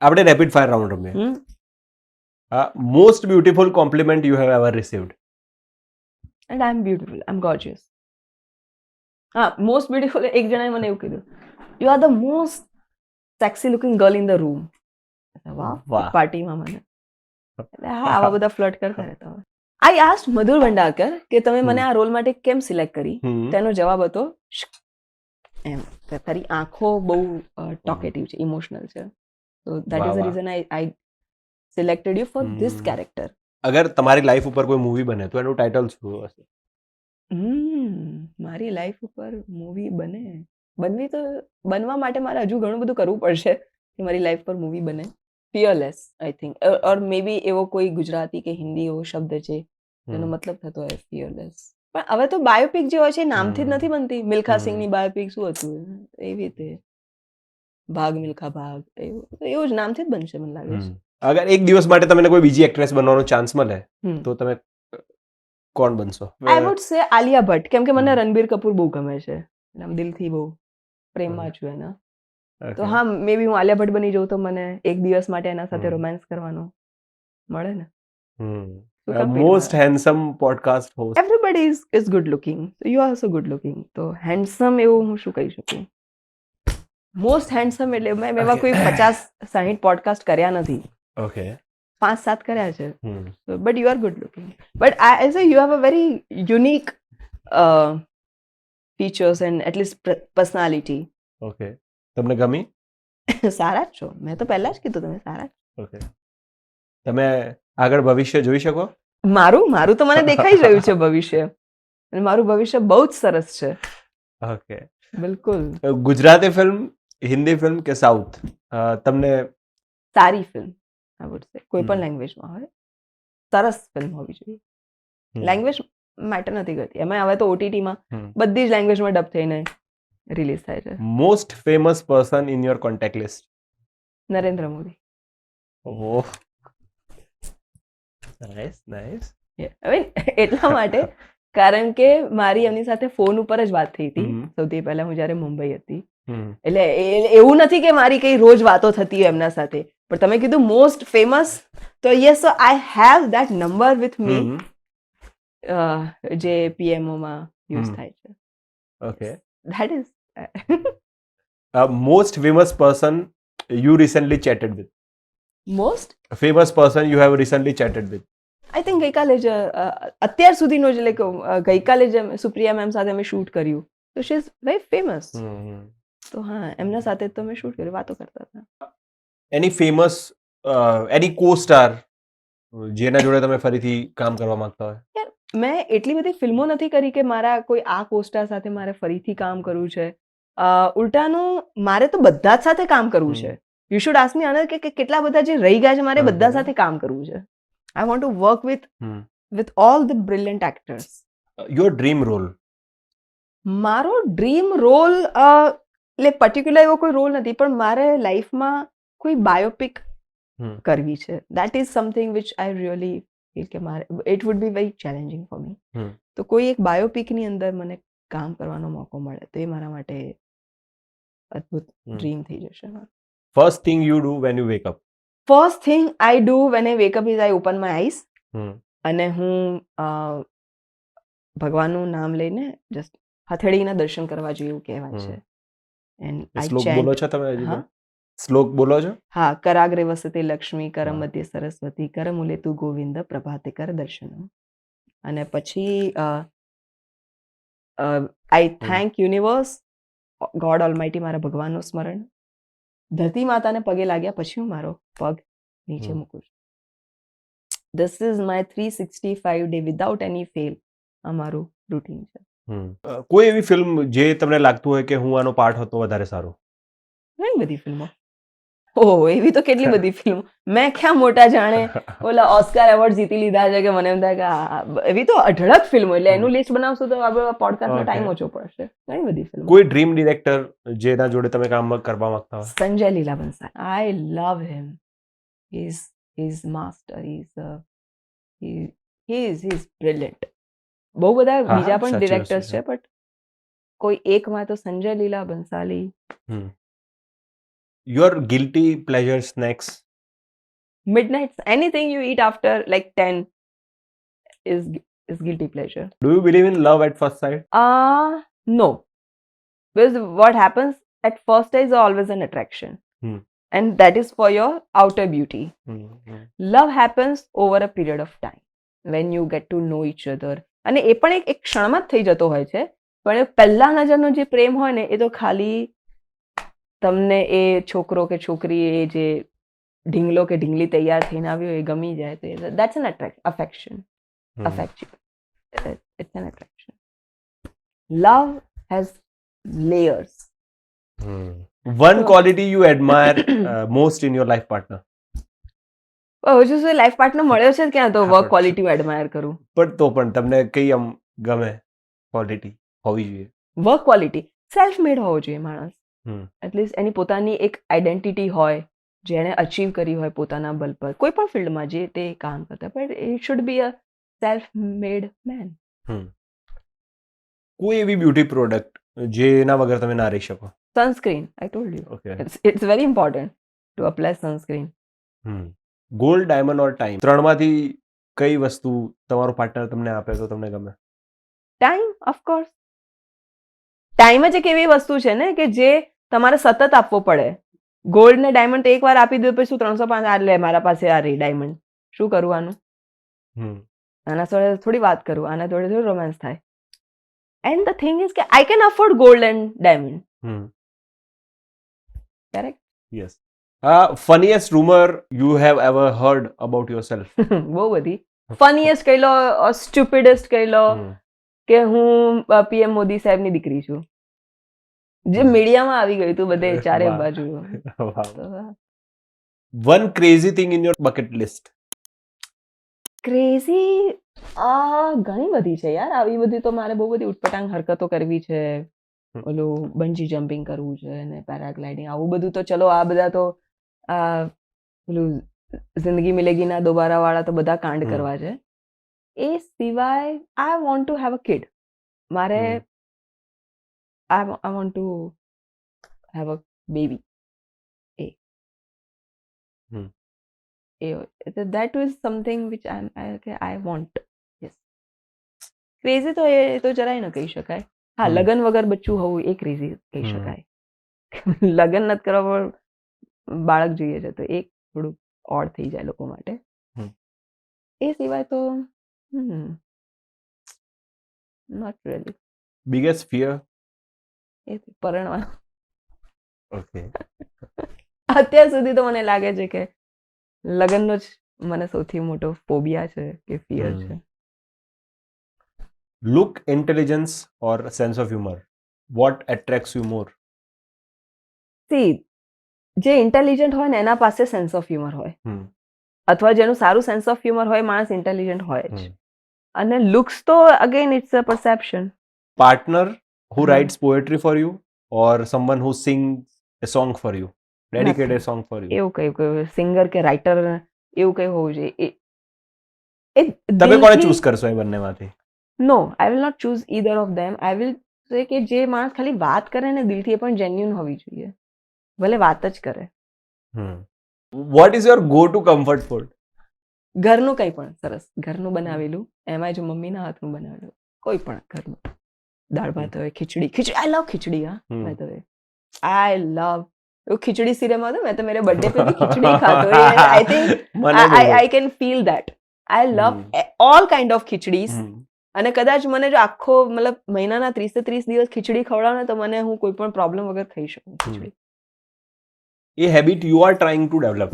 આપણે rapid fire round રમીએ. Most beautiful compliment you have ever received. And I am beautiful, I am gorgeous. હા, most beautiful એક જણાએ મને એવું કીધું, you are the most sexy looking girl in the room. વાહ. પાર્ટીમાં મને એટલે હા, આવા બધા ફ્લર્ટ કરતા રહેતા હોય. આઈ આસ્ક્ડ મધુર ભંડારકર કે તમે મને આ રોલ માટે કેમ સિલેક્ટ કરી. તેનો જવાબ હતો એમ કે તારી આંખો બહુ ટોકેટિવ છે, ઇમોશનલ છે, so that is the reason I selected you for this character. અગર તમારી લાઈફ ઉપર કોઈ મૂવી બને તો એનું ટાઇટલ શું હશે? મારી લાઈફ ઉપર મૂવી બનવી તો બનવા માટે મારે હજુ ઘણું બધું કરવું પડશે કે મારી લાઈફ પર મૂવી બને. ફિયરલેસ આઈ થિંક, ઓર મે બી એવો કોઈ ગુજરાતી કે હિન્દી એવો શબ્દ છે જેનો મતલબ થતો હોય ફિયરલેસ. પણ હવે તો બાયોપિક જે હોય છે નામથી જ નથી બનતી. મિલ્ખા સિંહની બાયોપિક શું હતું એવી રીતે, ભાગ મિલ્ખા ભાગ, એવું જ નામથી જ બનશે મને લાગે છે. અગર એક દિવસ માટે તમને કોઈ બીજી એક્ટ્રેસ બનવાનો ચાન્સ મળે તો તમે કોણ બનશો? I would say Alia Bhatt, કેમ કે મને રણબીર કપૂર બહુ ગમે છે, આમ દિલથી બહુ પ્રેમમાં છું એના. તો હા, મે બી હું આલિયા ભટ્ટ બની જાઉં તો મને એક દિવસ માટે એના સાથે રોમાન્સ કરવાનો મળે ને. Most handsome podcast host. Everybody is good looking, you are also good looking, તો હેન્ડસમ એવું હું શું કહી શકું. મોસ્ટ હેન્ડસમ એટલે મેં એવા કોઈ 50-60 પોડકાસ્ટ કર્યા નથી. ઓકે. 5-7 કર્યા છે. But you are good looking, but I સે you have a very unique features and at least personality. Okay. તમને ગમી? સારા જ છો, મેં તો પહેલા જ કીધું તમે સારા. ઓકે. તમે આગળ ભવિષ્ય જોઈ શકો? મારું તો મને દેખાઈ જ રહ્યું છે ભવિષ્ય, અને મારું ભવિષ્ય બહુ જ સરસ છે. ઓકે. બિલકુલ. ગુજરાતી ફિલ્મ, હિન્દી ફિલ્મ કે સાઉથ તમને? સારી ફિલ્મ આઈ વુડ સે, કોઈ પણ લેંગ્વેજમાં હોય સરસ ફિલ્મ હોવી જોઈએ. લેંગ્વેજ મેટર નથી કરતી. એમાં હવે તો ઓટીટીમાં બધી જ લેંગ્વેજમાં ડબ થઈને રિલીઝ થાય છે. Most famous person in your contact list? Narendra Modi. Oh, nice. હવે એટલા માટે કારણ કે મારી એમની સાથે ફોન ઉપર જ વાત થઈ હતી સૌથી પહેલા, હું જ્યારે મુંબઈ હતી. એટલે એવું નથી કે મારી કઈ રોજ વાતો થતી હોય એમના સાથે, પણ તમે કીધું મોસ્ટ ફેમસ, તો yes, so I have that number with me, જે પીએમઓમાં યુઝ થાય છે. Okay. That is most famous person you recently chatted with? Most famous person you have recently chatted with? I think ગઈકાલે જ અત્યાર સુધીનો જ, લાઈક ગઈકાલે જ સુપ્રિયા મેમ સાથે અમે શૂટ કર્યું, તો શી ઇઝ વેરી ફેમસ. તો હા, એમના સાથે તો મેં શૂટ કર્યું, વાતો કરતા હતા. એની ફેમસ એની કો સ્ટાર જેના જોડે તમે ફરીથી કામ કરવા માંગતા હોય? મેં એટલી બધી ફિલ્મો નથી કરી કે મારા કોઈ આ કોસ્ટાર સાથે મારે ફરીથી કામ કરવું છે. ઉલટાનું મારે તો બધા જ સાથે કામ કરવું છે. યુ શુડ આસ્ક મી આનંદ કે કેટલા બધા જે રહી ગયા છે મારે બધા સાથે કામ કરવું છે. I want to work with all the brilliant actors. Your dream role? મારો ડ્રીમ રોલ એટલે પર્ટિક્યુલર એવો કોઈ રોલ નથી, પણ મારે લાઈફમાં કોઈ બાયોપિક કરવી છે. That is something which I really feel કે મારે it would be very challenging for me. તો કોઈ એક બાયોપિકની અંદર મને કામ કરવાનો મોકો મળે તો એ મારા માટે અદ્ભુત ડ્રીમ થઈ જશે. First thing you do when you wake up? First thing I do when I wake up is I open my eyes, અને હું ભગવાનનું નામ લઈને જસ્ટ હથેળીના દર્શન કરવા જોઈએ એવું કહેવાય છે. એન્ડ આઈ શ્લોક ચેન્ટ. બોલો છો તમે? શ્લોક બોલો છો? હા. કરાગ્રે વસતે લક્ષ્મી, કર મધ્ય સરસ્વતી, કર મૂલે તુ ગોવિંદ, પ્રભાતે કર દર્શનમ. અને પછી આઈ થેન્ક યુનિવર્સ, ગોડ ઓલમાઇટી, મારા ભગવાનનું સ્મરણ, ધરતી માતાને પગે લાગ્યા પછી હું મારો પગ નીચે મૂકું છું. This is my 365 day without any fail અમારું રૂટીન છે. કોઈ એવી ફિલ્મ જે તમને લાગતું હોય કે હું આનો પાર્ટ હતો વધારે સારું? ઘણી બધી ફિલ્મો. ઓહ, એવી તો કેટલી બધી ફિલ્મો. મેં ક્યાં મોટા જાણે ઓલા ઓસ્કાર એવોર્ડ જીતી લીધા છે કે મને એમ થાય કે એવી તો અઢળક ફિલ્મો, એટલે એનું લિસ્ટ બનાવશું તો આપણે પોડકાસ્ટનો ટાઈમ ઓછો પડશે. ઘણી બધી ફિલ્મો. કોઈ ડ્રીમ ડિરેક્ટર જેના જોડે તમે કામ કરવા માંગતા હોય? Sanjay Leela Bansal. I love him. He is master. He is brilliant. બહુ બધા બીજા પણ ડિરેક્ટર્સ છે, બટ કોઈ એકમાં તો સંજય લીલા Bansali. Your guilty pleasure snacks. Midnight, anything you eat after like 10 is guilty pleasure. Do you believe in love at first sight? No. Because what happens at first is always an attraction. And that is for your outer beauty. Love happens over a period of time when you get to know each other. અને એ પણ એક ક્ષણમાં જ થઈ જતો હોય છે, પણ એ પહેલા નજરનો જે પ્રેમ હોય ને એ તો ખાલી તમને એ છોકરો કે છોકરી એ જે ઢીંગલો કે ઢીંગલી તૈયાર થઈને આવ્યો એ ગમી જાય તો that's an affection. It's an attraction. Love has layers. One quality you admire most in your life partner. હજુ શું લાઈફ પાર્ટનર મળ્યો છે ક્યાં તો વર્ક ક્વોલિટી એડમાયર કરું? પણ તમને કઈ આમ ગમે ક્વોલિટી હોવી જોઈએ? વર્ક ક્વોલિટી સેલ્ફ મેડ હોવો જોઈએ માણસ. એટલીસ્ટ એની પોતાની એક આઈડેન્ટિટી હોય, જેણે અચીવ કરી હોય પોતાના બલ પર કોઈ પણ ફિલ્ડમાં જે તે કામ કરતા, but it should be a self made main. કોઈ એવી બ્યુટી પ્રોડક્ટ જેના વગર તમે ના રહી શકો? Sunscreen. I told you. Okay. It's very important to apply sunscreen. Gold, diamond or time, ત્રણમાંથી કઈ વસ્તુ તમારો પાર્ટનર તમને આપે તો તમને ગમે? Time, of course. ટાઈમ જ એક એવી વસ્તુ છે ને કે જે તમારે સતત આપવો પડે. ગોલ્ડ ને ડાયમંડ એક વાર આપી દો પછી 305 આ લે મારા પાસે આ રહી ડાયમંડ, શું કરવાનું? આના જોડે થોડી વાત કરું, આના જોડે થોડી રોમાન્સ થાય. એન્ડ ધ થિંગ ઇઝ કે I can afford gold and diamond. Correct? Yes. Funniest rumour you have ever hard about yourself? બહુ બધી. ફનીએસ્ટ કહી લો, સ્ટુપિડેસ્ટ કહી લો કે હું પીએમ મોદી સાહેબની દીકરી છું, જે મીડિયામાં આવી ગયું હતું બધે ચારે બાજુ. One crazy thing in your bucket list? Crazy ઘણી બધી છે યાર. આવી બધી તો મારે બહુ બધી ઉટપટાંગ હરકતો કરવી છે. ઓલું બંજી જમ્પિંગ કરવું છે ને પેરાગ્લાઇડિંગ, આવું બધું તો ચલો આ બધા તો પેલું જિંદગી મિલેગીના દોબારા વાળા તો બધા કાંડ કરવા છે. એ સિવાય આઈ want to have a kid. મારે I want to have a baby. That is something which I want. Yes. Crazy તો એ તો જરાય ન કહી શકાય. હા, લગન વગર બચ્ચું હોવું એ ક્રેઝી કહી શકાય. લગન નથી કરવા પણ બાળક જોઈએ છે તો એ થોડું ઓડ થઈ જાય લોકો માટે. એ સિવાય તો નોટ રિયલી. Biggest fear? એ પરણવા. ઓકે. અત્યાર સુધી તો મને લાગે છે કે લગ્નનો જ મને સૌથી મોટો ફોબિયા છે કે ફિયર છે. Look, intelligence or sense of humour, what attracts you more? See, જે ઇન્ટેલિજન્ટ હોય ને એના પાસે સેન્સ ઓફ હ્યુમર હોય, અથવા જેનું સારું સેન્સ ઓફ હ્યુમર હોય માણસ ઇન્ટેલિજન્ટ હોય જ. અને લુક્સ તો again it's a perception. Partner who writes poetry for you or someone who sings a song for you, dedicate a song for you? એવું કઈ સિંગર કે રાઇટર એવું કઈ હોવું જોઈએ? તમે કોને ચૂઝ કરશો એ બંનેમાંથી? No, I will not choose either of them. I will say કે જે માણસ ખાલી વાત કરે ને દિલથી એ પણ જેન્યુઇન હોવી જોઈએ, ભલે વાત જ કરે. Vote is your go to comfort food? ઘરનું કંઈ પણ સરસ, ઘરનું બનાવેલું, એમાં જો મમ્મીના હાથનું બનાવેલું કોઈ પણ ઘરનું. દાળ ભાત હોય, ખીચડી. આઈ લવ ખીચડી. હા, બાય ધ વે આઈ લવ. ખીચડી સિરેમાં હતો, મેં તો મેરે બર્થડે पे भी खिचड़ी खा तो I think I can feel that. I love all kind of khichdis. અને કદાચ મને જો આખો મતલબ મહિનાના 30 દિવસ ખીચડી ખવડાવો ને તો મને હું કોઈ પણ પ્રોબ્લેમ વગર ખાઈ શકું khichdi. A habit you are trying to develop?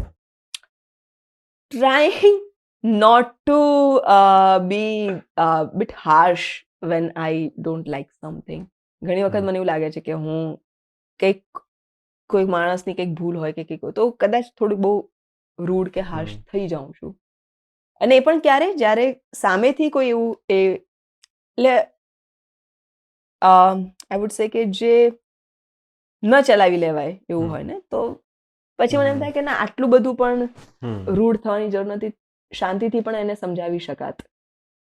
Trying not to be bit harsh when I don't like something. ઘણી વખત મને એવું લાગે છે કે હું કંઈક કોઈ માણસની કંઈક ભૂલ હોય કે કંઈક તો કદાચ થોડું બહુ રૂડ કે હાર્શ થઈ જાઉં છું. અને એ પણ ક્યારે જ્યારે સામેથી કોઈ એવું એટલે આઈ વુડ સે કે જે ન ચલાવી લેવાય એવું હોય ને તો પછી મને એમ થાય કે ના આટલું બધું પણ રૂડ થવાની જરૂર નથી, શાંતિથી પણ એને સમજાવી શકાત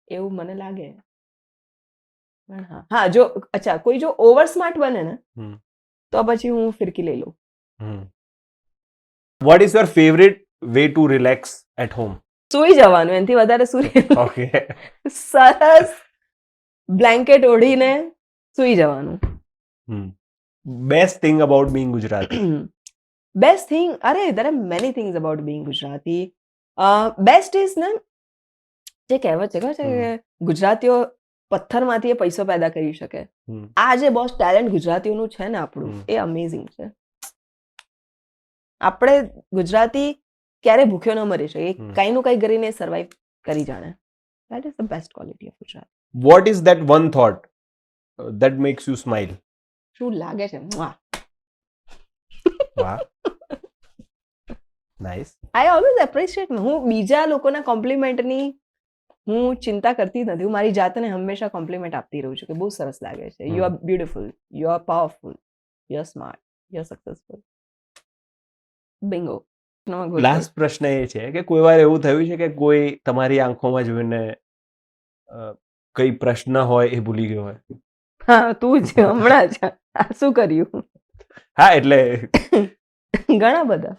એવું મને લાગે. પણ હા જો અચ્છા કોઈ જો ઓવર સ્માર્ટ બને ને તો પછી હું ફિરકી લઈ લઉં. What is your favourite way to relax at home? સૂઈ જવાનું, એનાથી વધારે સૂઈ ઓકે. સરસ બ્લેન્કેટ ઓઢીને સૂઈ જવાનું. Best thing about being Gujarati? Best thing, અરે there are many things about being Gujarati. Best is ને જે કહેવત છે ખબર છે કે ગુજરાતીઓ પથ્થરમાંથી એ પૈસો પેદા કરી શકે. આ જે બહુ ટેલેન્ટ ગુજરાતીઓનું છે ને આપણું, એ અમેઝિંગ છે. આપણે ગુજરાતી ક્યારે ભૂખ્યો ન મરી શકે, કંઈ નું કંઈ કરીને સર્વાઈવ કરી જાણે. That is the best quality of Gujarat. What is that one thought that makes you smile? શું લાગે છે? વાહ, નાઇસ. I always appreciate. હું બીજા લોકોના કોમ્પ્લિમેન્ટની હું ચિંતા કરતી જ નથી. હું મારી જાતને હંમેશા કોમ્પ્લિમેન્ટ આપતી રહું છું કે બહુ સરસ લાગે છે, you are beautiful, you are powerful, you are smart, you are successful. Bingo. Last પ્રશ્ન એ છે કે કોઈ વાર એવું થયું છે કે કોઈ તમારી આંખોમાં જોઈને કઈ પ્રશ્ન હોય એ ભૂલી ગયો હોય? હા, તું જ હમણાં જ શું કર્યું? હા, એટલે ઘણા બધા.